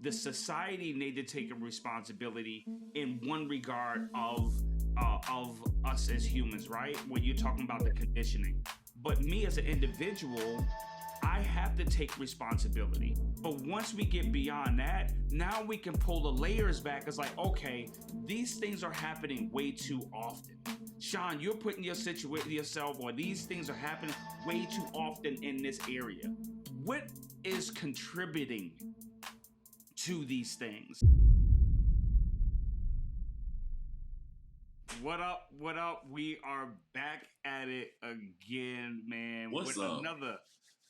the society need to take a responsibility in one regard of us as humans, right? When you're talking about the conditioning. But me as an individual, I have to take responsibility. But once we get beyond that, now we can pull the layers back. It's like, okay, these things are happening way too often. Sean, you're putting yourself, or these things are happening way too often in this area. What is contributing to these things? What up? What up? We are back at it again, man. What's with up? Another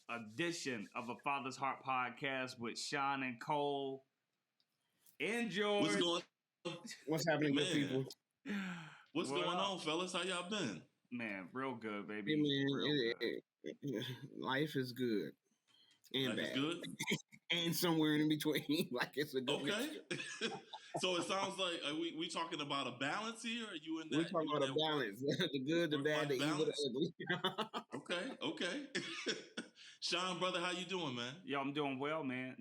edition of a Father's Heart podcast with Sean and Cole and George. What's going on? What's happening, good people? What's going on, fellas? How y'all been? Man, real good, baby. Hey, man, life is good and Life bad. is good? And somewhere in between. Like it's a good Okay. So it sounds like we talking about a balance here? Are you in that? We're talking about a balance. The good, the bad, the evil, the ugly. Okay. Sean, brother, how you doing, man? Yo, I'm doing well, man.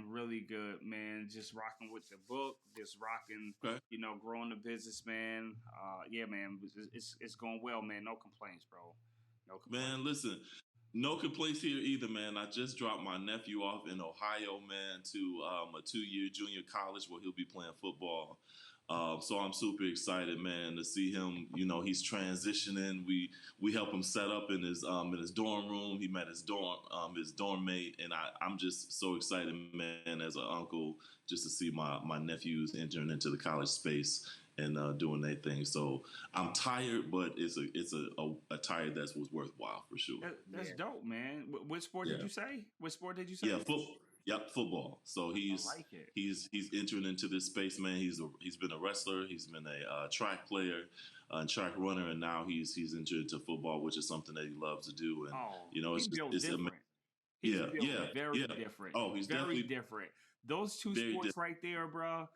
Really good, man. Just rocking with the book, just rocking, Okay. Growing the business, man. Yeah, man, it's going well, man. No complaints, bro. No complaints. Man, listen, no complaints here either, man. I just dropped my nephew off in Ohio, man, to a 2-year junior college where he'll be playing football. So I'm super excited, man, to see him. He's transitioning. We help him set up in his dorm room. He met his dorm mate, and I'm just so excited, man, as an uncle, just to see my nephews entering into the college space and doing their thing. So I'm tired, but it's a tired that was worthwhile for sure. That's dope, man. What sport did you say? What sport did you say? Yeah, football. Yep, football. So he's entering into this space, man. He's been a wrestler. He's been a track player, track runner, and now he's entered into football, which is something that he loves to do. And it's different. He's very different. Oh, he's very definitely different. Those two sports right there, bro.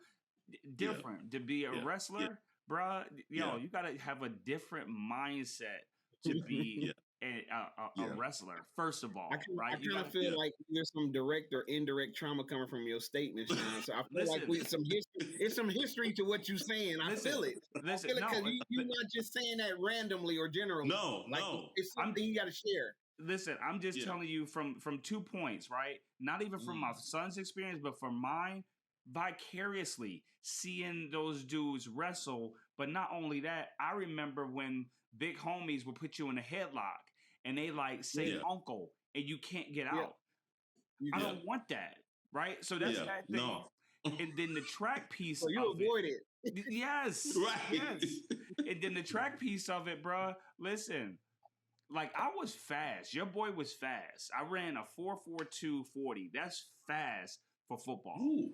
Different. Yeah. To be a wrestler, bro. You gotta have a different mindset to be. A wrestler, first of all, right? I kind of feel like there's some direct or indirect trauma coming from your statement, Sean. So I feel like it's some history to what you're saying. I feel it. Listen, because you're not just saying that randomly or generally. No. It's something you got to share. Listen, I'm just telling you from 2 points, right? Not even from my son's experience, but from mine, vicariously seeing those dudes wrestle. But not only that, I remember when big homies would put you in a headlock and they say uncle and you can't get out. I don't want that, right? So that's that thing. No. And then the track piece so you avoid it. Yes. Right. Yes. And then the track piece of it, bro, listen, I was fast. Your boy was fast. I ran a 4.42 40. That's fast for football. Ooh.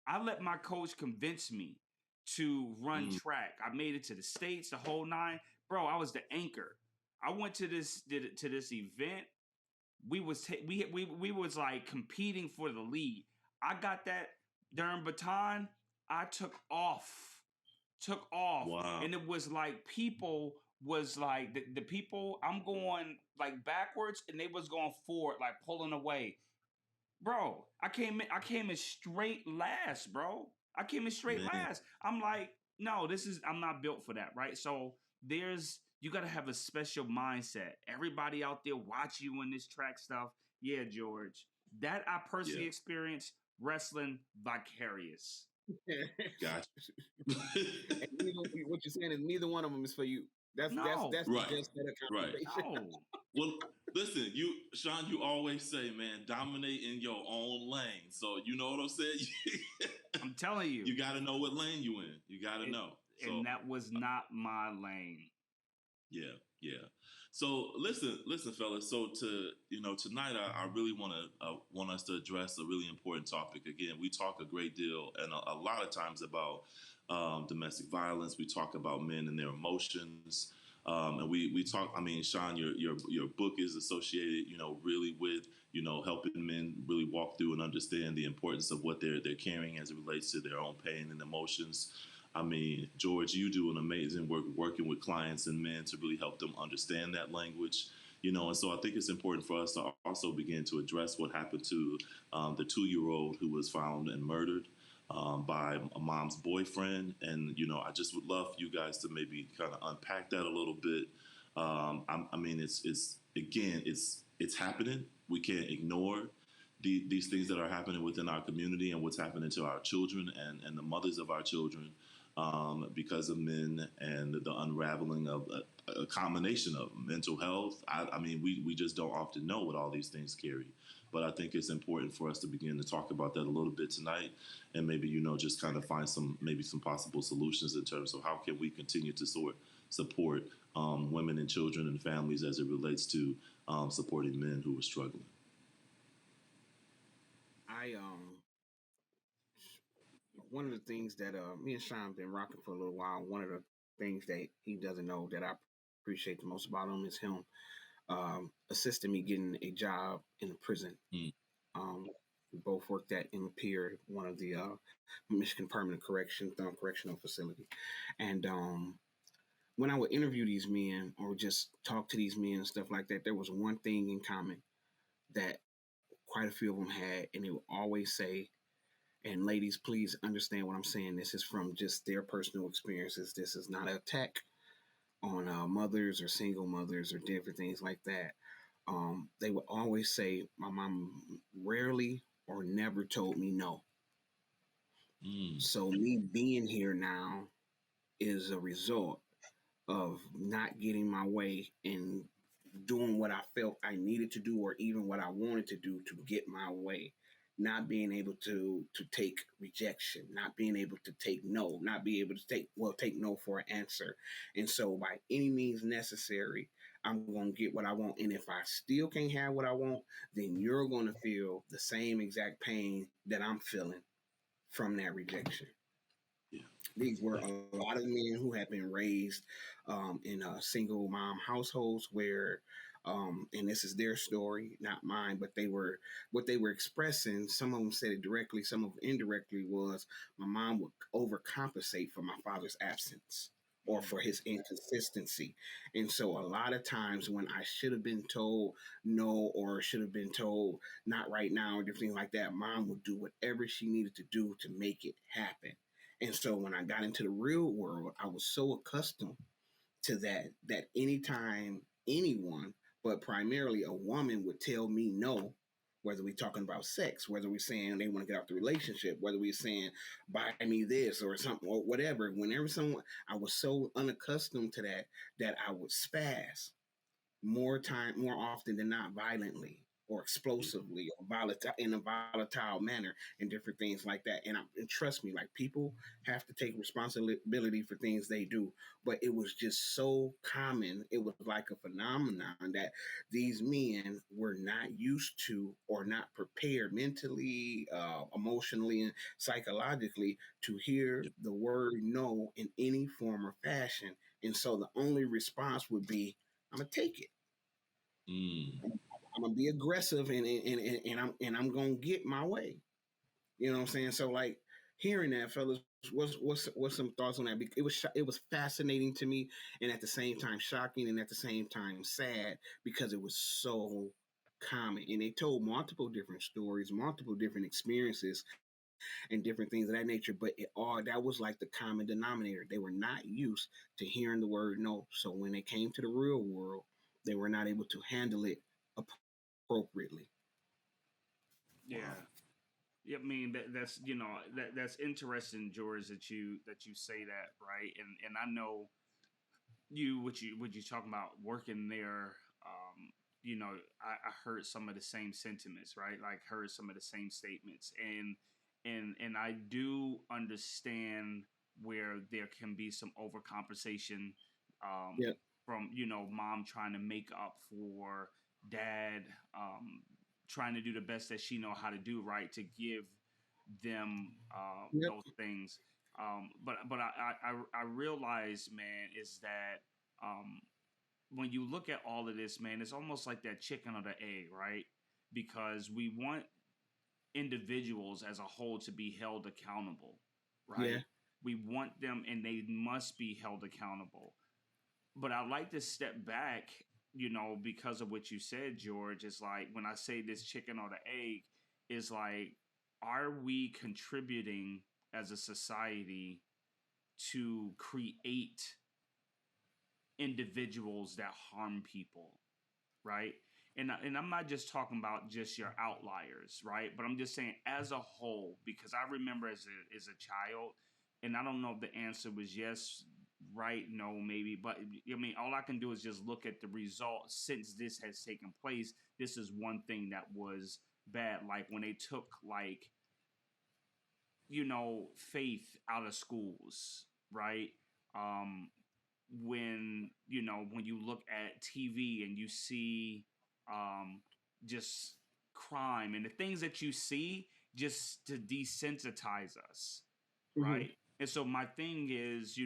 I let my coach convince me to run track. I made it to the States, the whole 9. Bro, I was the anchor. I went to this event. We was competing for the lead. I got that darn baton. I took off. Wow. And it was people was the people, I'm going backwards and they was going forward, pulling away. Bro, I came in straight last, bro. I came in straight last. I'm like, no, I'm not built for that, right? So you got to have a special mindset. Everybody out there watch you in this track stuff. Yeah, George. That I personally experienced wrestling vicarious. Gotcha. What you're saying is neither one of them is for you. That's right. Just that conversation. No. Well, listen, Sean, you always say, man, dominate in your own lane. So you know what I'm saying? I'm telling you. You got to know what lane you in. You got to know. And that was not my lane. Yeah. So listen, fellas. So tonight I really want us to address a really important topic. Again, we talk a great deal and a lot of times about domestic violence. We talk about men and their emotions, and we talk. I mean, Sean, your book is associated, really with helping men really walk through and understand the importance of what they're carrying as it relates to their own pain and emotions. I mean, George, you do an amazing work working with clients and men to really help them understand that language. And so I think it's important for us to also begin to address what happened to the 2-year-old who was found and murdered by a mom's boyfriend. And, I just would love for you guys to maybe kind of unpack that a little bit. I mean, it's happening. We can't ignore these things that are happening within our community and what's happening to our children and the mothers of our children because of men and the unraveling of a combination of mental health. I mean, we just don't often know what all these things carry. But I think it's important for us to begin to talk about that a little bit tonight, and maybe just kind of find some possible solutions in terms of how can we continue to support women and children and families as it relates to supporting men who are struggling. One of the things that me and Sean been rocking for a little while. One of the things that he doesn't know that I appreciate the most about him is him assisting me getting a job in a prison. Mm. We both worked at Pier, one of the Michigan Permanent Correctional Facility, and when I would interview these men or just talk to these men and stuff like that, there was one thing in common that quite a few of them had, and they would always say, and ladies, please understand what I'm saying. This is from just their personal experiences. This is not an attack on mothers or single mothers or different things like that. They would always say, my mom rarely or never told me no. So me being here now is a result of not getting my way and doing what I felt I needed to do or even what I wanted to do to get my way. Not being able to take rejection, not being able to take no, not be able to take no for an answer. And so by any means necessary, I'm going to get what I want. And if I still can't have what I want, then you're going to feel the same exact pain that I'm feeling from that rejection. Yeah. These were a lot of men who had been raised in single mom households where, and this is their story, not mine, but what they were expressing. Some of them said it directly, some of them indirectly. Was my mom would overcompensate for my father's absence or for his inconsistency. And so a lot of times when I should have been told no or should have been told not right now or different things like that, mom would do whatever she needed to do to make it happen. And so when I got into the real world, I was so accustomed to that anytime anyone, but primarily a woman, would tell me no, whether we're talking about sex, whether we're saying they want to get out the relationship, whether we're saying buy me this or something or whatever. Whenever someone, I was so unaccustomed to that I would spaz more often than not, violently or explosively or volatile in a volatile manner and different things like that. And trust me, like, people have to take responsibility for things they do, but it was just so common. It was like a phenomenon that these men were not used to or not prepared mentally, emotionally, and psychologically to hear the word no in any form or fashion. And so the only response would be, I'm gonna take it. I'm gonna be aggressive and I'm gonna get my way. You know what I'm saying? So, like, hearing that, fellas, what's some thoughts on that? It was fascinating to me, and at the same time shocking, and at the same time sad, because it was so common, and they told multiple different stories, multiple different experiences, and different things of that nature. But that was like the common denominator. They were not used to hearing the word no, so when they came to the real world, they were not able to handle it appropriately. Yeah. Wow. Yeah, I mean that's interesting, George, that you say that, right? And I know what you talking about working there. I heard some of the same sentiments, right? Like, heard some of the same statements, and I do understand where there can be some overcompensation Yeah. from mom trying to make up for dad, trying to do the best that she know how to do, right, to give them Yep. those things. But I realize, man, is that when you look at all of this, man, it's almost like that chicken or the egg, right? Because we want individuals as a whole to be held accountable, right? Yeah. We want them, and they must be held accountable. But I like to step back because of what you said, George, it's like when I say this chicken or the egg, is like, are we contributing as a society to create individuals that harm people, right? And I'm not just talking about just your outliers, right? But I'm just saying as a whole, because I remember as a child, and I don't know if the answer was yes, right, no, maybe, but I mean, all I can do is just look at the results since this has taken place. This is one thing that was bad, like when they took like faith out of schools, right? Um, when you look at TV and you see just crime and the things that you see just to desensitize us, Mm-hmm. right? And so my thing is,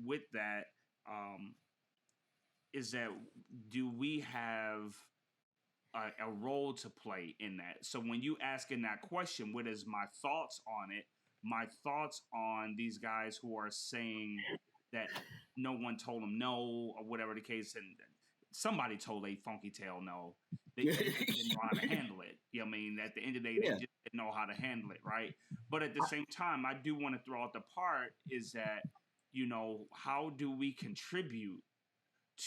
with that, um, is that do we have a role to play in that? So when you asking that question, what is my thoughts on it? My thoughts on these guys who are saying that no one told them no, or whatever the case, and somebody told a funky tail no. They just didn't know how to handle it. I mean, at the end of the day, they Yeah. just didn't know how to handle it, right? But at the same time, I do want to throw out the part is that, how do we contribute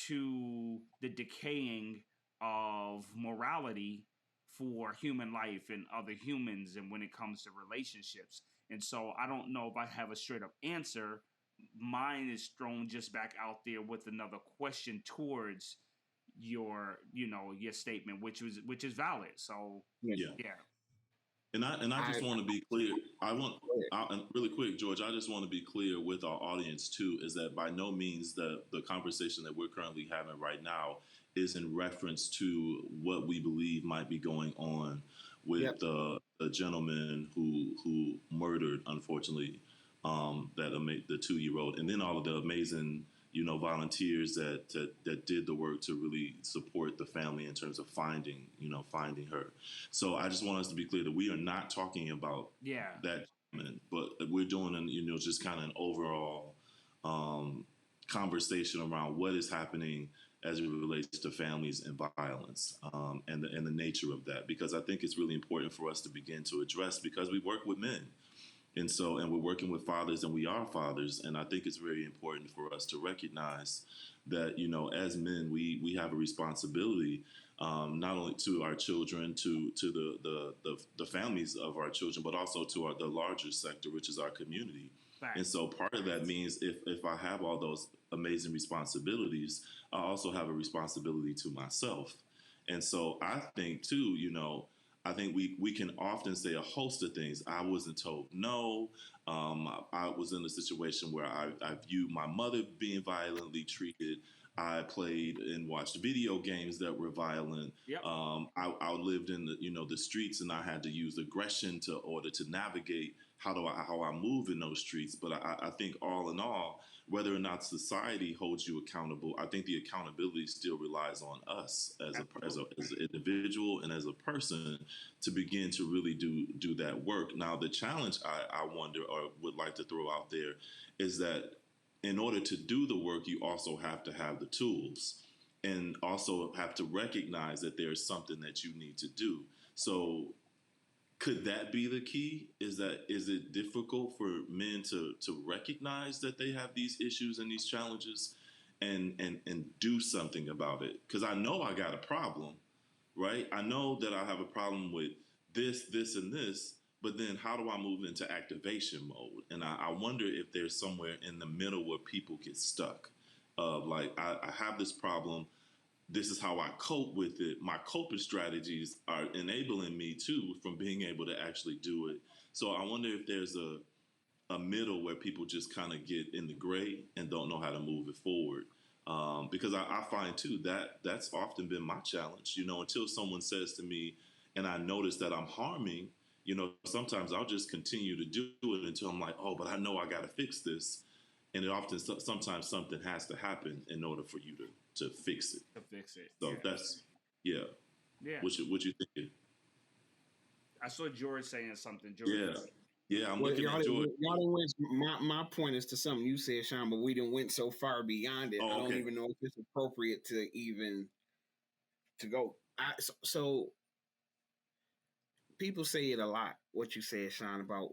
to the decaying of morality for human life and other humans and when it comes to relationships? And so I don't know if I have a straight up answer. Mine is thrown just back out there with another question towards your statement, which is valid. So Yeah. yeah. And I I just want to be clear. Go ahead. And really quick, George. I just want to be clear with our audience too, is that by no means the conversation that we're currently having right now is in reference to what we believe might be going on with Yep. the gentleman who murdered, unfortunately, the 2-year-old, and then all of the amazing volunteers that did the work to really support the family in terms of finding her. So I just want us to be clear that we are not talking about Yeah. that, but we're doing just kind of an overall conversation around what is happening as it relates to families and violence, and the nature of that, because I think it's really important for us to begin to address, because we work with men. And we're working with fathers, and we are fathers. And I think it's very important for us to recognize that, as men, we have a responsibility, not only to our children, to the families of our children, but also to the larger sector, which is our community. And Facts. so part of that means if I have all those amazing responsibilities, I also have a responsibility to myself. And so I think too, I think we can often say a host of things. I wasn't told no. I was in a situation where I viewed my mother being violently treated. I played and watched video games that were violent. Yep. I lived in the streets, and I had to use aggression to order to navigate how I move in those streets. But I think all in all, whether or not society holds you accountable, I think the accountability still relies on us as an individual and as a person to begin to really do that work. Now, the challenge I wonder or would like to throw out there is that in order to do the work, you also have to have the tools, and also have to recognize that there's something that you need to do. So could that be the key? Is it difficult for men to recognize that they have these issues and these challenges, and do something about it? Because I know I got a problem, right? I know that I have a problem with this, and this, but then how do I move into activation mode? And I wonder if there's somewhere in the middle where people get stuck. Like, I have this problem. This is how I cope with it. My coping strategies are enabling me too from being able to actually do it. So I wonder if there's a middle where people just kind of get in the gray and don't know how to move it forward. Because I find too that that's often been my challenge, until someone says to me and I notice that I'm harming, sometimes I'll just continue to do it until I'm like, oh, but I know I got to fix this. And it often, sometimes something has to happen in order for you to fix it. To fix it. So Yeah. that's, yeah. Yeah. What you thinking? I saw George saying something. George. Yeah. Yeah, I'm Well, looking at George. y'all didn't went. My point is to something you said, Sean, but we didn't went so far beyond it. I Oh, don't okay. even know if it's appropriate to even to go. So people say it a lot. What you said, Sean, about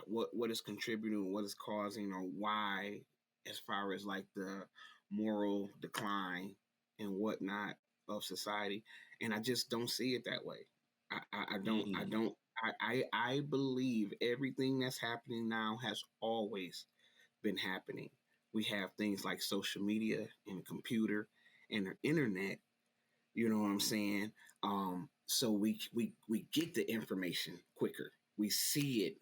what is contributing, what is causing, or why, as far as like the moral decline and whatnot of society, and I just don't see it that way. I don't. I Mm, don't. I believe everything that's happening now has always been happening. We have things like social media and the computer and the internet. You know what I'm saying? So we get the information quicker. We see it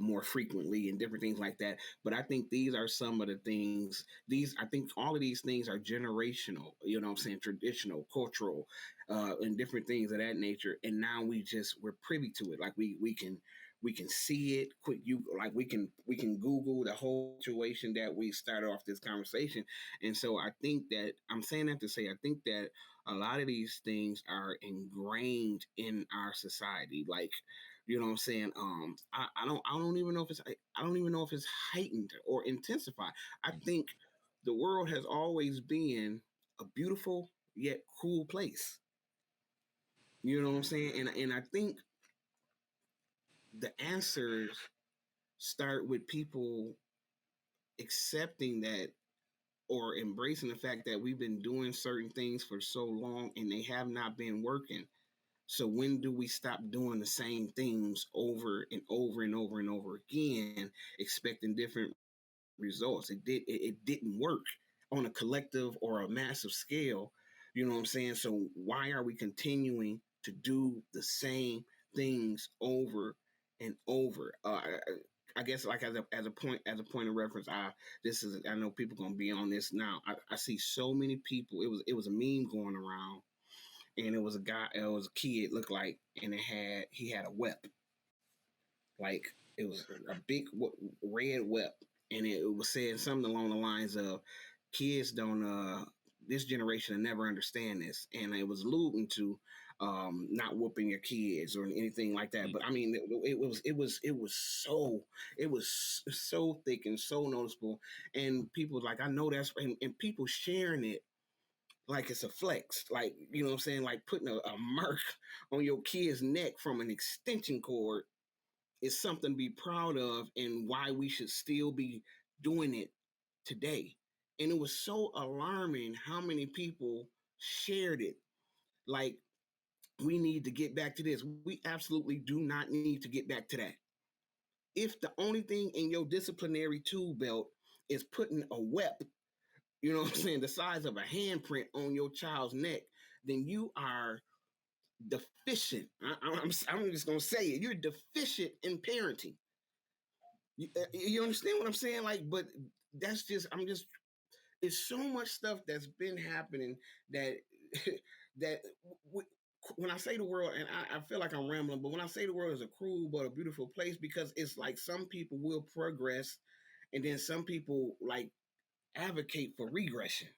more frequently and different things like that. But I think these are some of the things. These I think all of these things are generational. You know what I'm saying? Traditional, cultural, and different things of that nature. And now we're privy to it. Like we can see it quick. You like we can Google the whole situation that we started off this conversation. And so I think that I'm saying that to say I think that a lot of these things are ingrained in our society. Like, you know what I'm saying? I don't even know if it's heightened or intensified. I think the world has always been a beautiful yet cruel place. You know what I'm saying? And I think the answers start with people accepting that or embracing the fact that we've been doing certain things for so long and they have not been working. So when do we stop doing the same things over and over and over and over again, expecting different results? It didn't work on a collective or a massive scale. You know what I'm saying? So why are we continuing to do the same things over and over? I guess like as a point of reference, I know people gonna be on this now. I see so many people. It was a meme going around, and it was a kid looked like, and he had a whip, like it was a big red whip, and it was saying something along the lines of, "Kids don't this generation will never understand this," and it was alluding to not whooping your kids or anything like that. mm, But I mean, it was so thick and so noticeable, and people like I know that's and people sharing it like it's a flex, like you know what I'm saying, like putting a mark on your kid's neck from an extension cord is something to be proud of and why we should still be doing it today. And it was so alarming how many people shared it. Like, we need to get back to this. We absolutely do not need to get back to that. If the only thing in your disciplinary tool belt is putting a wep, you know what I'm saying, the size of a handprint on your child's neck, then you are deficient. I'm just going to say it. You're deficient in parenting. You understand what I'm saying? Like, but that's just it's so much stuff that's been happening that that when I say the world, and I feel like I'm rambling, but when I say the world is a cruel but a beautiful place, because it's like some people will progress, and then some people like advocate for regression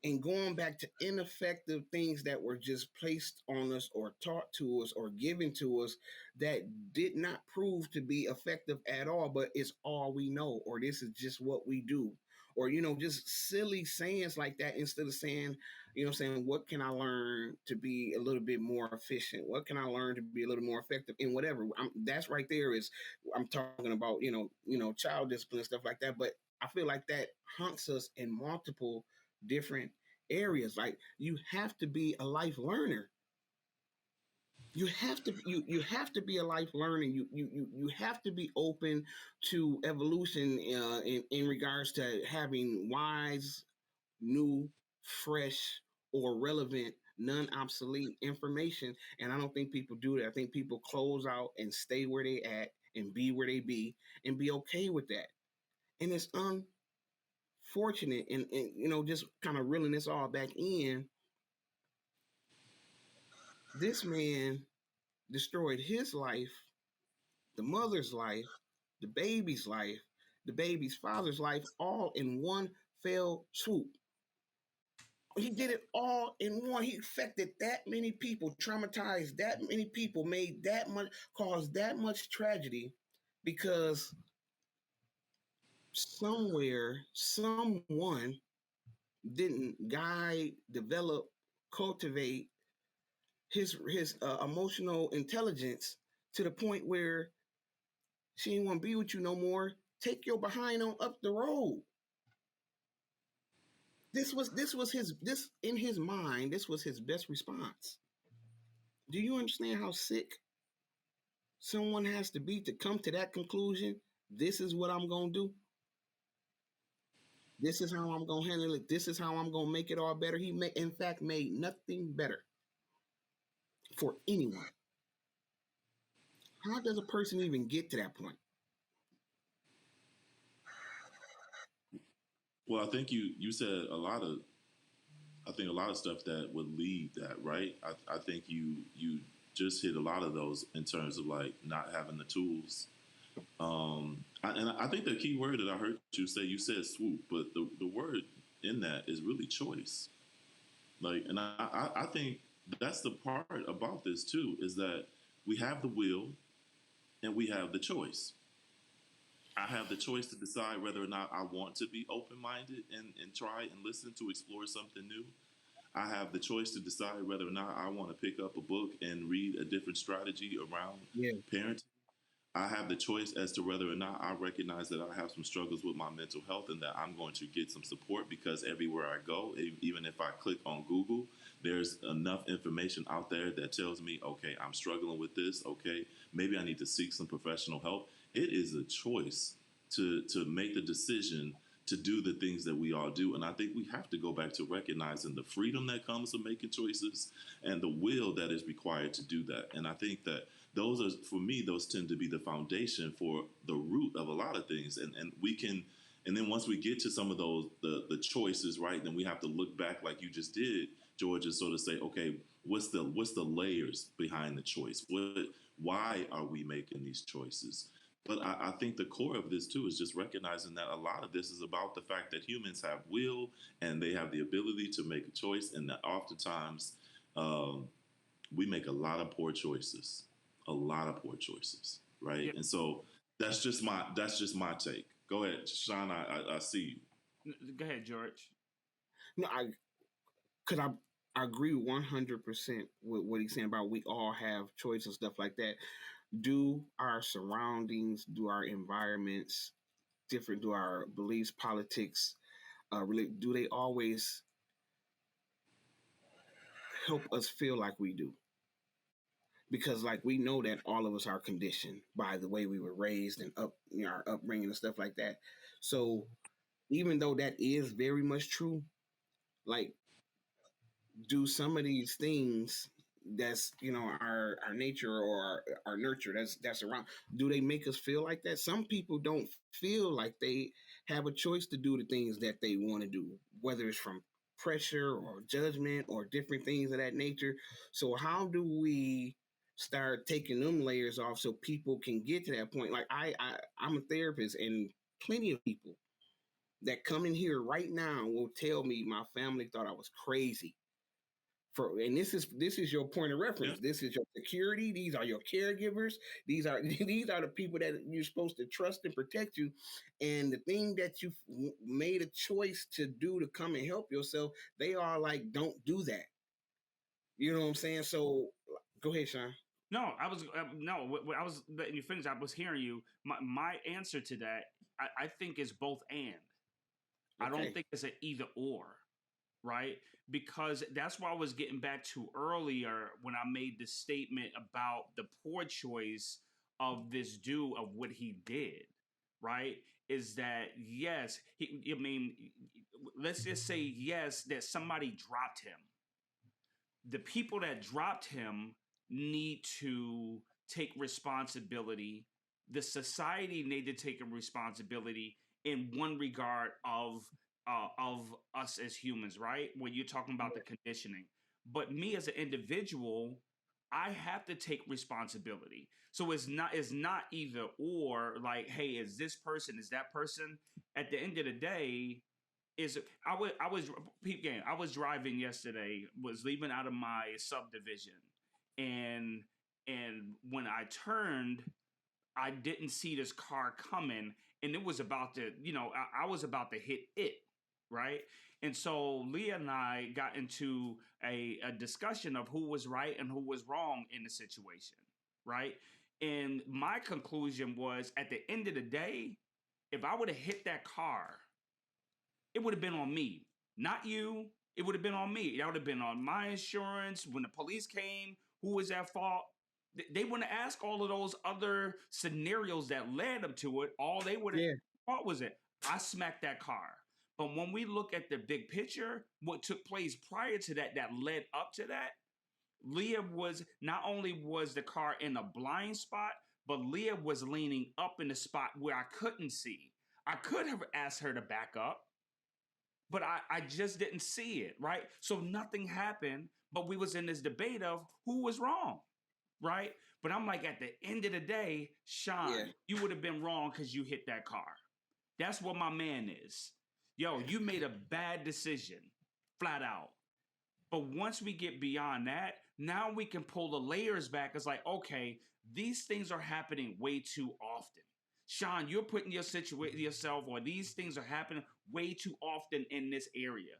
and going back to ineffective things that were just placed on us or taught to us or given to us that did not prove to be effective at all, but it's all we know, or this is just what we do, or just silly sayings like that, instead of saying, saying, what can I learn to be a little bit more efficient, what can I learn to be a little more effective in whatever. That's right there is I'm talking about, child discipline and stuff like that. But I feel like that haunts us in multiple different areas. Like, you have to be a life learner. You have to be a life learner. You have to be open to evolution in regards to having wise, new, fresh, or relevant, non-obsolete information. And I don't think people do that. I think people close out and stay where they at and be where they be and be okay with that. And it's unfortunate. And just kind of reeling this all back in, this man destroyed his life, the mother's life, the baby's life, the baby's father's life, all in one fell swoop. He did it all in one. He affected that many people, traumatized that many people, made that much, caused that much tragedy because somewhere, someone didn't guide, develop, cultivate his emotional intelligence to the point where she didn't want to be with you no more. Take your behind on up the road. This was his this in his mind. This was his best response. Do you understand how sick someone has to be to come to that conclusion? This is what I'm gonna do. This is how I'm gonna handle it. This is how I'm gonna make it all better. In fact, made nothing better for anyone. How does a person even get to that point? Well, I think you said a lot of I think a lot of stuff that would lead that, right? I think you just hit a lot of those in terms of like not having the tools. And I think the key word that I heard you said swoop, but the word in that is really choice. Like, and I think that's the part about this too is that we have the will and we have the choice. I have the choice to decide whether or not I want to be open minded and try and listen to explore something new. I have the choice to decide whether or not I want to pick up a book and read a different strategy around Yeah, parenting. I have the choice as to whether or not I recognize that I have some struggles with my mental health and that I'm going to get some support because everywhere I go, even if I click on Google, there's enough information out there that tells me, okay, I'm struggling with this. Okay, maybe I need to seek some professional help. It is a choice to make the decision to do the things that we all do. And I think we have to go back to recognizing the freedom that comes from making choices and the will that is required to do that. And I think that those are, for me, those tend to be the foundation for the root of a lot of things. And we can, and then once we get to some of those, the choices, right, then we have to look back like you just did, George, and sort of say, okay, what's the layers behind the choice? Why are we making these choices? But I think the core of this too is just recognizing that a lot of this is about the fact that humans have will and they have the ability to make a choice, and that oftentimes um, we make a lot of poor choices, a lot of poor choices, right? Yeah. And so that's just my take. Go ahead, Sean. I see Go ahead, George. no, because I agree 100% with what he's saying about we all have choice and stuff like that. Do our surroundings, do our environments, different, do our beliefs, politics, really, do they always help us feel like we do? Because like we know that all of us are conditioned by the way we were raised and our upbringing and stuff like that. So even though that is very much true, like do some of these things that's our nature or our nurture that's around, do they make us feel like that? Some people don't feel like they have a choice to do the things that they want to do, whether it's from pressure or judgment or different things of that nature. So how do we start taking them layers off so people can get to that point? Like I'm a therapist, and plenty of people that come in here right now will tell me my family thought I was crazy and this is your point of you. reference. This is your security. These are your caregivers. These are the people that you're supposed to trust and protect you. And the thing that you made a choice to do to come and help yourself, they are like, don't do that. You know what I'm saying? So go ahead, Sean. No, I was no. I was letting you finish. I was hearing you. My answer to that, I think, is both and. I don't Okay. think it's an either or, right? Because that's why I was getting back to earlier when I made the statement about the poor choice of this dude of what he did, right? Is that yes, I mean, let's just say yes, that somebody dropped him. The people that dropped him need to take responsibility. The society need to take a responsibility in one regard of us as humans, right? When you're talking about the conditioning, but me as an individual, I have to take responsibility. So it's not either or. Like, hey, is this person, is that person? At the end of the day, is I was peep game. I was driving yesterday, was leaving out of my subdivision, and when I turned, I didn't see this car coming, and it was about to, I was about to hit it, right? And so Leah and I got into a discussion of who was right and who was wrong in the situation, right? And my conclusion was, at the end of the day, if I would have hit that car, it would have been on me, not you. It would have been on me. That would have been on my insurance. When the police came, who was at fault? They wouldn't ask all of those other scenarios that led them to it. All they would have Yeah, thought was it. I smacked that car. But when we look at the big picture, what took place prior to that, that led up to that, Leah was not only was the car in a blind spot, but Leah was leaning up in the spot where I couldn't see. I could have asked her to back up, but I just didn't see it, right? So nothing happened, but we was in this debate of who was wrong, right? But I'm like, at the end of the day, yeah, Sean, you would have been wrong because you hit that car. That's what my man is. Yo, you made a bad decision, flat out. But once we get beyond that, now we can pull the layers back. It's like, okay, these things are happening way too often. Sean, you're putting yourself, or these things are happening way too often in this area.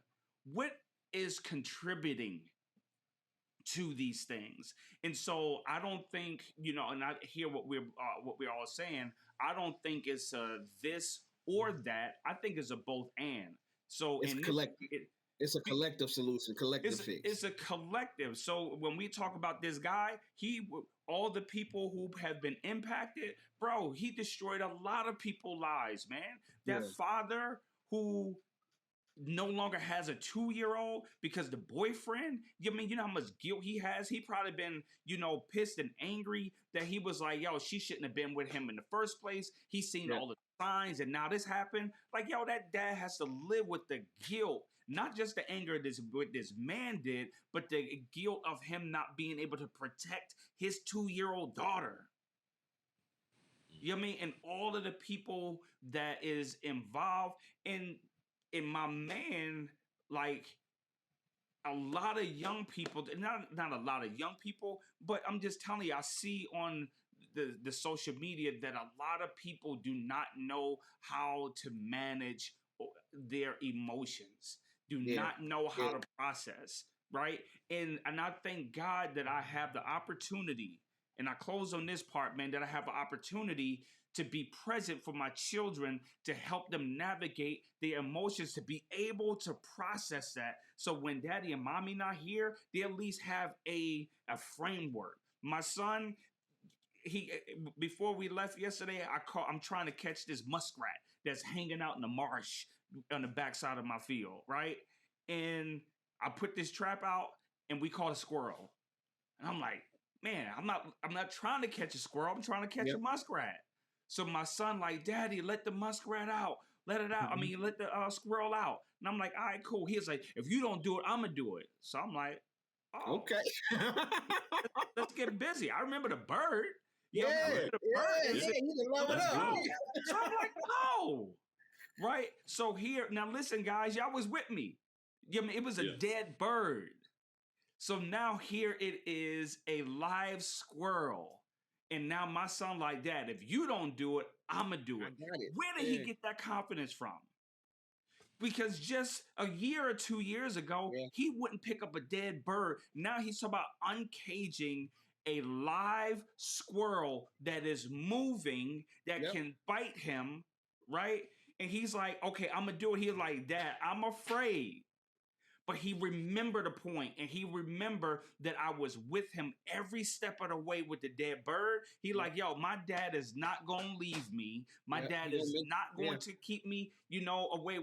What is contributing to these things? And so I don't think, and I hear what we're all saying. I don't think it's a this or that. I think it's a both and. So it's in this, collect. It's a collective solution, collective fix. it's a collective. So when we talk about this guy, all the people who have been impacted, bro, he destroyed a lot of people's lives, man. That Yeah, father who no longer has a 2-year-old because the boyfriend, you know how much guilt he has. He probably been, pissed and angry that he was like, yo, she shouldn't have been with him in the first place. He's seen yeah, all the signs, and now this happened. Like, yo, that dad has to live with the guilt, not just the anger what this man did, but the guilt of him not being able to protect his 2-year-old daughter. You know what I mean? And all of the people that is involved in my man, like, a lot of young people, not a lot of young people, but I'm just telling you, I see on the social media that a lot of people do not know how to manage their emotions, do yeah, not know how yeah, to process, right? And I thank God that I have the opportunity, and I close on this part, man, that I have an opportunity to be present for my children, to help them navigate their emotions, to be able to process that. So when daddy and mommy not here, they at least have a framework. My son, he before we left yesterday, I'm trying to catch this muskrat that's hanging out in the marsh on the backside of my field, right? And I put this trap out, and we caught a squirrel. And I'm like, man, I'm not trying to catch a squirrel. I'm trying to catch yep. a muskrat. So my son like, Daddy, let the muskrat out. Let it out. I mean, let the squirrel out. And I'm like, all right, cool. He's like, if you don't do it, I'm gonna do it. So I'm like, oh, Okay. let's get busy. I remember the bird. Yeah, I remember the bird. yeah, And yeah. said, You can love it let's up. go. So I'm like, no. Right? So here, now listen, guys, y'all was with me. It was a dead bird. So now here it is, a live squirrel. And now my son like, Dad, if you don't do it, I'm going to do I it. got it. Where did he get that confidence from? Because just a year or 2 years ago, Yeah, he wouldn't pick up a dead bird. Now he's talking about uncaging a live squirrel that is moving, that yep, can bite him, right? And he's like, okay, I'm going to do it. He's like, Dad, I'm afraid. But he remembered a point, and he remembered that I was with him every step of the way with the dead bird. He yep, like, yo, my dad is not going to leave me. My yep. dad He gonna is make, not yeah, going to keep me, away.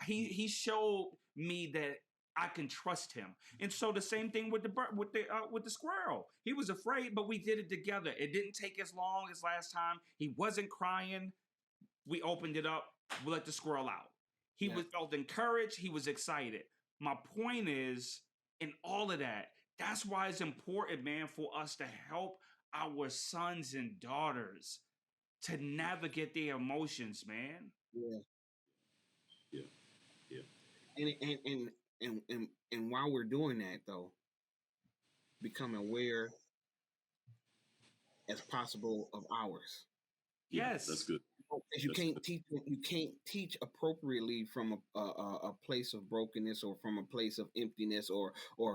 He showed me that I can trust him. And so the same thing with the bird, with the squirrel. He was afraid, but we did it together. It didn't take as long as last time. He wasn't crying. We opened it up. We let the squirrel out. He yeah, was felt encouraged. He was excited. My point is, in all of that, that's why it's important, man, for us to help our sons and daughters to navigate their emotions, man. yeah. yeah, Yeah. And while we're doing that though, become aware as possible of ours. Yeah. That's Yes. good. Because That's good. you can't teach appropriately from a place of brokenness or from a place of emptiness or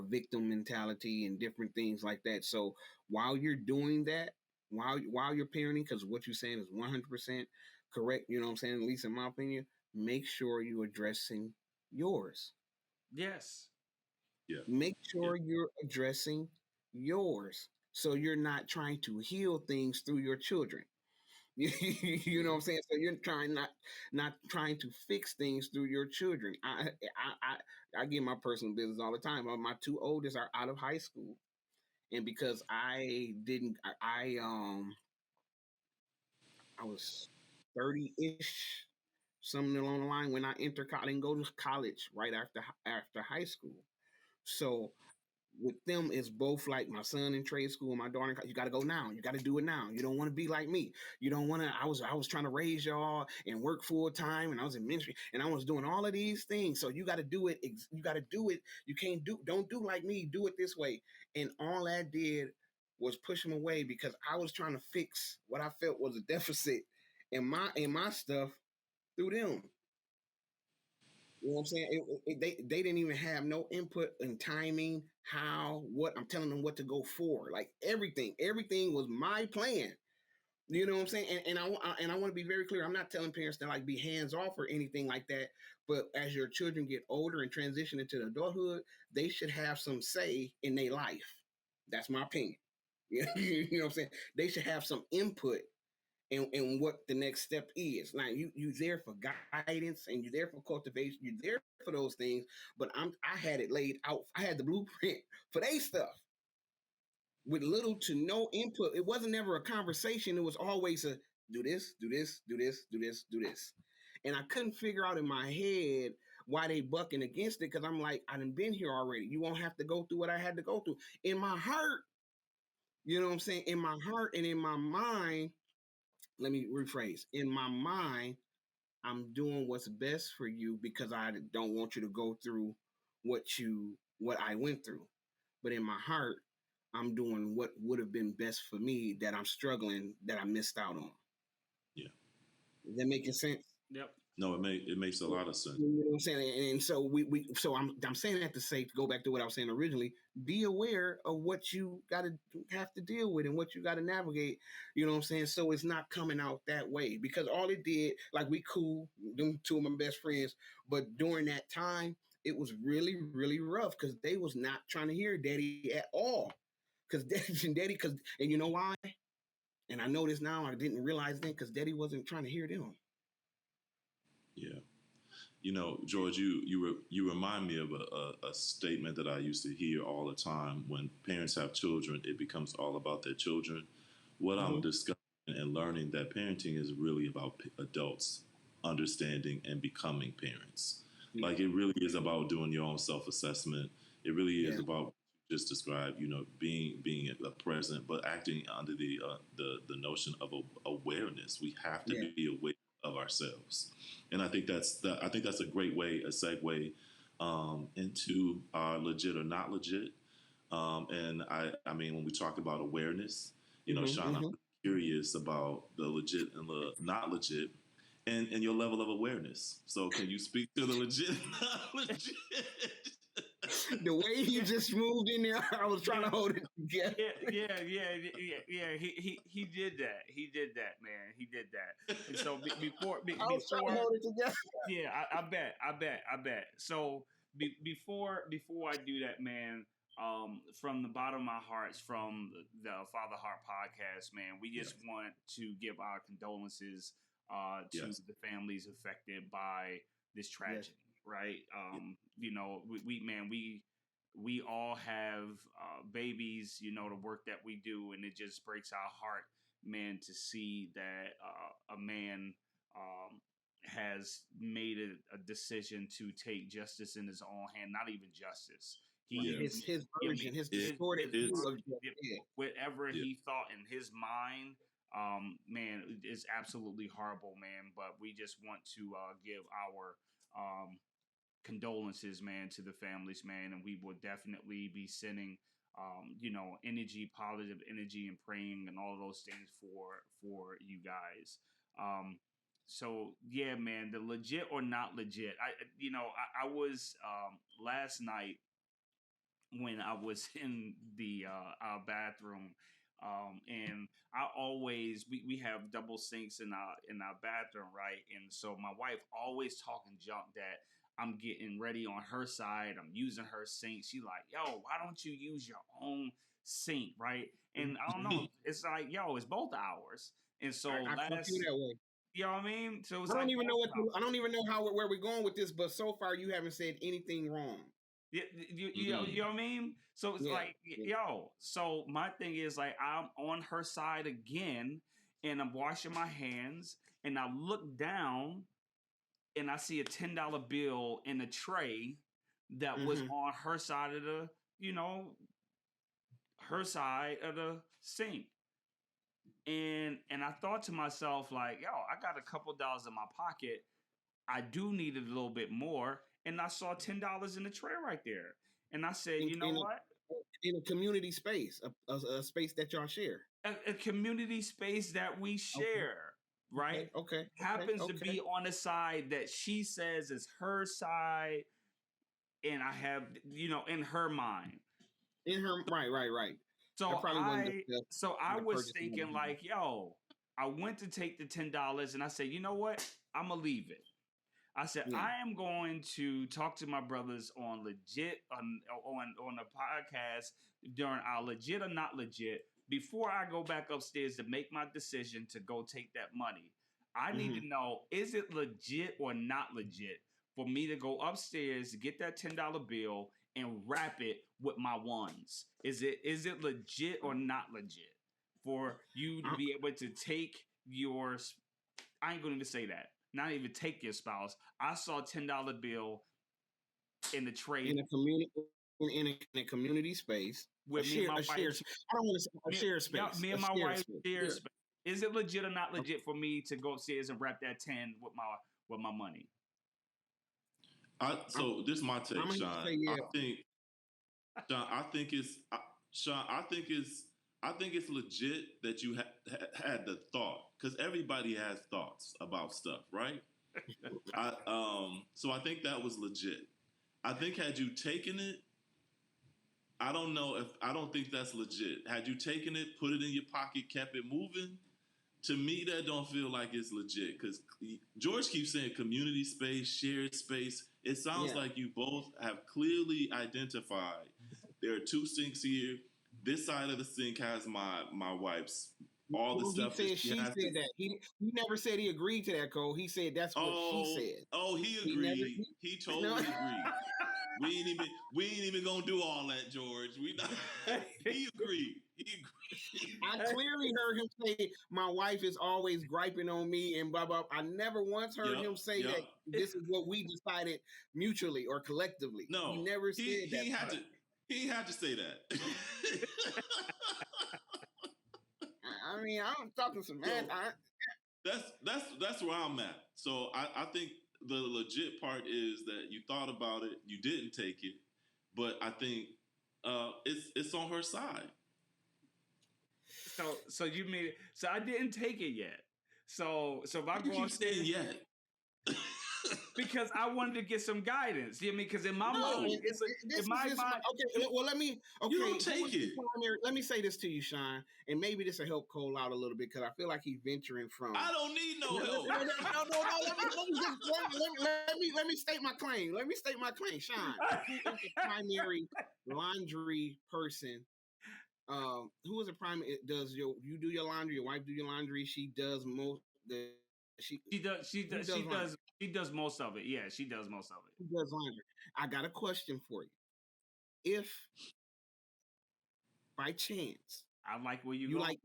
victim mentality and different things like that. So while you're doing that, while you're parenting, because what you're saying is 100% correct. You know what I'm saying? At least in my opinion, make sure you're addressing yours. Yes. Yeah. Make Yeah. sure you're addressing yours. So you're not trying to heal things through your children. You know what I'm saying? So you're trying not trying to fix things through your children. I give my personal business all the time. My two oldest are out of high school, and because I didn't, I was 30-ish, something along the line when I entered college. I didn't go to college right after high school. So with them, it's both like my son in trade school and my daughter. You got to go now. You got to do it now. You don't want to be like me. You don't want to. I was trying to raise y'all and work full time, and I was in ministry, and I was doing all of these things. So you got to do it. You got to do it. You can't do. Don't do like me. Do it this way. And all that did was push them away because I was trying to fix what I felt was a deficit in my stuff through them. You know what I'm saying? They didn't even have no input in timing, how, what. I'm telling them what to go for. Like everything was my plan. You know what I'm saying? And I want to be very clear. I'm not telling parents to like be hands off or anything like that. But as your children get older and transition into adulthood, they should have some say in their life. That's my opinion. You know what I'm saying? They should have some input and what the next step is. Now you there for guidance and you're there for cultivation. You're there for those things. But I had it laid out. I had the blueprint for they stuff with little to no input. It wasn't ever a conversation. It was always a do this, do this, do this, do this, do this. And I couldn't figure out in my head why they bucking against it because I'm like, I done been here already. You won't have to go through what I had to go through. In my heart, you know what I'm saying? In my heart and in my mind, let me rephrase. In my mind, I'm doing what's best for you because I don't want you to go through what I went through. But in my heart, I'm doing what would have been best for me that I'm struggling that I missed out on. Yeah. Is that making sense? Yep. No, it makes a lot of sense. You know what I'm saying? And so I'm saying that to say to go back to what I was saying originally, be aware of what you gotta have to deal with and what you gotta navigate, you know what I'm saying? So it's not coming out that way. Because all it did, like we cool, them two of my best friends, but during that time, it was really, really rough because they was not trying to hear daddy at all. Cause daddy, cause and you know why? And I know this now, I didn't realize then because daddy wasn't trying to hear them. Yeah. George, you remind me of a statement that I used to hear all the time. When parents have children, it becomes all about their children. What I'm Mm-hmm. discovering and learning that parenting is really about adults understanding and becoming parents. Yeah. Like it really is about doing your own self assessment. It really is Yeah. about just describe, being a present, but acting under the notion of awareness. We have to Yeah. be aware of ourselves, and I think that's a great way, a segue into legit or not legit. And I mean, when we talk about awareness, Mm-hmm. Sean, I'm Mm-hmm. curious about the legit and the not legit, and your level of awareness. So, can you speak to the legit, and not legit? The way he just moved in there, I was trying Yeah. to hold it together. Yeah. He did that. He did that, man. He did that. And so I was trying to before hold it together. yeah, I bet. So before I do that, man, from the bottom of my hearts, from the Father Heart podcast, man, we just Yes, want to give our condolences to yes, the families affected by this Yes. tragedy, right? yeah, We all have babies, the work that we do, and it just breaks our heart, man, to see that a man has made a decision to take justice in his own hand. Not even justice. Right. He, yes. His I version, mean, his It, distorted view it's of yeah. whatever yeah, he thought in his mind, man, is absolutely horrible, man. But we just want to give our condolences, man, to the families, man, and we will definitely be sending, energy, positive energy, and praying and all of those things for you guys. So yeah, man, the legit or not legit. I was last night when I was in the our bathroom. And I always we have double sinks in our bathroom, right? And so my wife always talking junk that I'm getting ready on her side. I'm using her sink. She like, yo, why don't you use your own sink, right? And I don't know. It's like, yo, it's both ours. And so I feel that way. you know what I mean? So it's I don't like even know both I don't even know where we're going with this, but so far you haven't said anything wrong. Yeah, you know what I mean? So it's Yeah. like, yo. So my thing is like, I'm on her side again, and I'm washing my hands, and I look down, and I see a $10 bill in a tray that was Mm-hmm. on her side of the, her side of the sink, and I thought to myself like, yo, I got a couple dollars in my pocket. I do need it a little bit more, and I saw $10 in the tray right there, and I said, In, you know in, what? in a community space, a space that y'all share. A community space that we Okay. share, right? Happens to Okay. be on the side that she says is her side, and I have, in her mind. In her, right. That So probably wasn't I, the so I the was purchase. thinking like, yo, I went to take the $10, and I said, you know what? I'm gonna leave it. I said, Yeah. I am going to talk to my brothers on legit on the podcast during our legit or not legit before I go back upstairs to make my decision to go take that money. I need Mm-hmm. to know, is it legit or not legit for me to go upstairs to get that $10 bill and wrap it with my ones? Is it legit or not legit for you to I, be able to take your, I ain't gonna even say that. Not even take your spouse. I saw $10 bill in the tray in a community in a community space, with me and my a wife. shared. I don't want to say a shared Yeah, space. me A and my shared wife space. share Yeah. space. Is it legit or not legit for me to go upstairs and wrap that 10 with my money? I'm, So this is my I'm take, gonna Sean. say yeah. Sean, Sean, I think it's legit that you had the thought because everybody has thoughts about stuff, right? So I think that was legit. I think had you taken it, I don't think that's legit. Had you taken it, put it in your pocket, kept it moving, to me that don't feel like it's legit because George keeps saying community space, shared space. It sounds Yeah. like you both have clearly identified there are two sinks here. This side of the sink has my wife's all the Well, he stuff that said she she has to. said that he never said he agreed to that, Cole. He said that's what she Oh, said. he He never. agreed. He No. totally agreed. We ain't even gonna do all that, George. We not. He agreed. He agreed. I clearly heard him say, "My wife is always griping on me," and blah blah. I never once heard Yep. him say Yep. that this is what we decided mutually or collectively. He No, never he said that he had part. to he had to say that. I mean, I'm talking some So man. that's where I'm at. So I think the legit part is that you thought about it, you didn't take it, but I think it's on her side. So you mean so I didn't take it yet. So if I You go keep saying upstairs yet. because I wanted to get some guidance. You know what I mean? Because in my No, mind, it's this in is my just mind. okay. Well, let me. Okay, You don't take it. let me say this to you, Sean, and maybe this will help Cole out a little bit because I feel like he's venturing from. I don't need no No, no, help. no, no, no, no. Let me state my claim. Let me state my claim, Sean. Who is the primary laundry person? Who is the primary? Does you do your laundry? Your wife do your laundry? She does most. She She does. She who does. does She laundry? does. She does most of it. Yeah, she does most of it. Who does laundry? I got a question for you. If by chance I like where you you go. like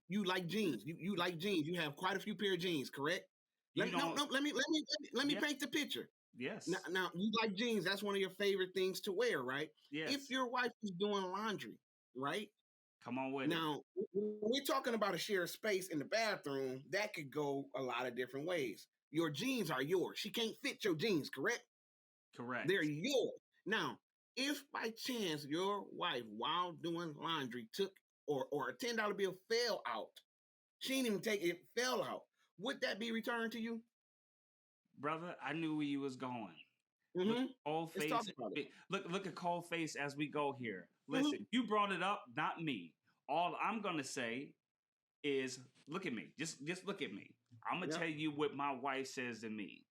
you like jeans, you like jeans, you have quite a few pair of jeans, correct? You don't. Let me Yeah. paint the picture. Yes. Now you like jeans. That's one of your favorite things to wear, right? Yes. If your wife is doing laundry, right? Come on with it. Now, when we're talking about a shared space in the bathroom, that could go a lot of different ways. Your jeans are yours. She can't fit your jeans, correct? Correct. They're yours. Now, if by chance your wife, while doing laundry, took or a $10 bill fell out, she didn't even take it, fell out, would that be returned to you? Brother, I knew where you was going. Look, Mm-hmm. cold Let's face. talk about it. Look at cold face as we go here. Mm-hmm. Listen, you brought it up, not me. All I'm gonna say is, look at me. Just look at me. I'm gonna Yep. tell you what my wife says to me.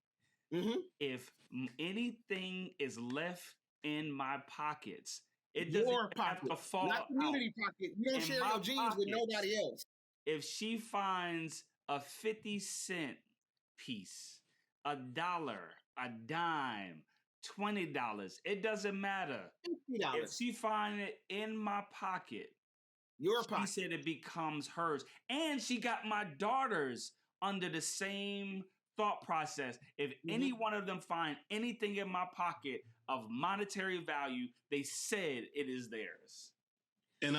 Mm-hmm. If anything is left in my pockets, it doesn't Your even have pocket, to fall not out. community pocket. You don't In share my your jeans with pockets, nobody else. if she finds a 50-cent piece, $1, a dime, $20, it doesn't matter. If $50. she finds it in my pocket, Your she pocket. said it becomes hers. And she got my daughters under the same thought process. If any one of them find anything in my pocket of monetary value, they said it is theirs. And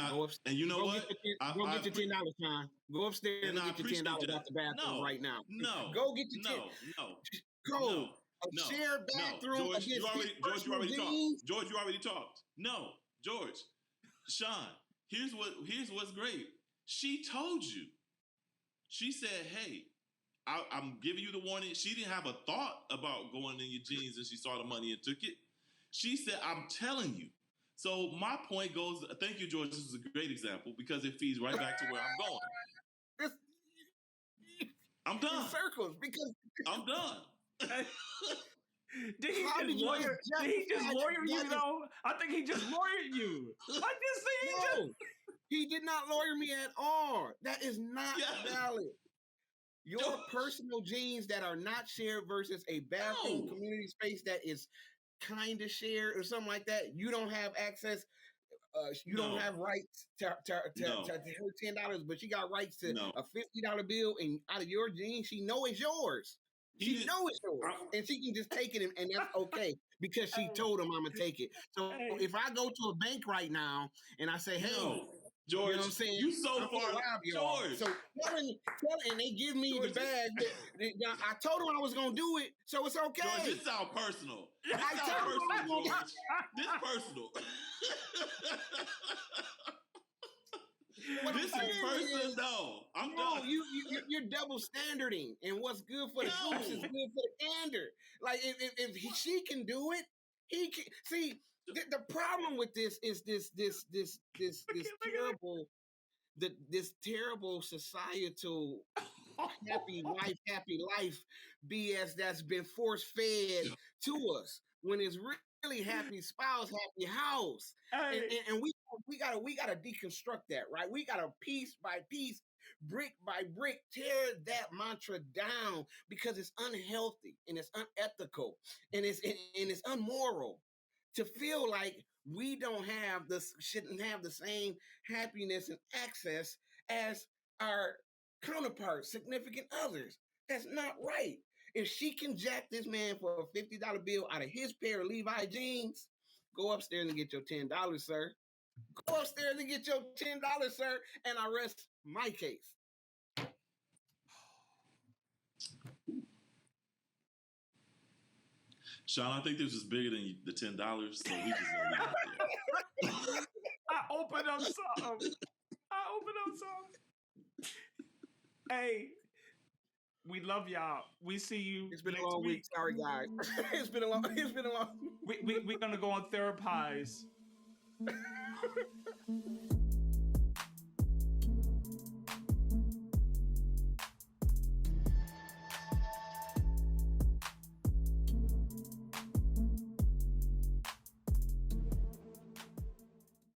you know Go what? go get your $10, Sean. Go upstairs and get your $10 out the bathroom right now. Go get your no, shared bathroom George, against George, you already talked. George, you already talked. No, George, Sean, here's what's great. She told you. She said, "Hey, I'm giving you the warning." She didn't have a thought about going in your jeans, and she saw the money and took it. She said, "I'm telling you." So my point goes. Thank you, George. This is a great example because it feeds right back to where I'm going. I'm done. In circles because I'm done. Did he just lawyer you though? I think he just lawyered you. I just see he did not lawyer me at all. That is not valid. Your personal jeans that are not shared versus a bathroom community space that is kind of shared or something like that, you don't have access. You don't have rights to her $10, but she got rights to a $50 bill, and out of your jeans, she know it's yours. She know it's yours, and she can just take it, and that's okay because she told him I'm gonna take it. So if I go to a bank right now and I say, "Hey, George, you know what I'm saying? You so I'm far, George. So and they give me the bag. I told them I was gonna do it, so it's okay. George, this sounds personal. This personal. This is personal. No, I'm done. You're double standarding, and what's good for the goose is good for the gander. Like if she can do it, he can. See, the problem with this is this terrible societal happy life BS that's been force fed to us when it's really happy spouse, happy house. And we gotta deconstruct that, right? We gotta piece by piece, brick by brick, tear that mantra down because it's unhealthy and it's unethical and it's unmoral to feel like we shouldn't have the same happiness and access as our counterparts, significant others. That's not right. If she can jack this man for a $50 bill out of his pair of Levi jeans, go upstairs and get your $10, sir. Go upstairs and get your $10, sir, and I rest my case. Sean, I think this is bigger than the $10, so we just gonna leave it there. I opened up something. Hey, we love y'all. We see you. It's been a long week. Sorry, guys. It's been a long. We're gonna go on Therapies.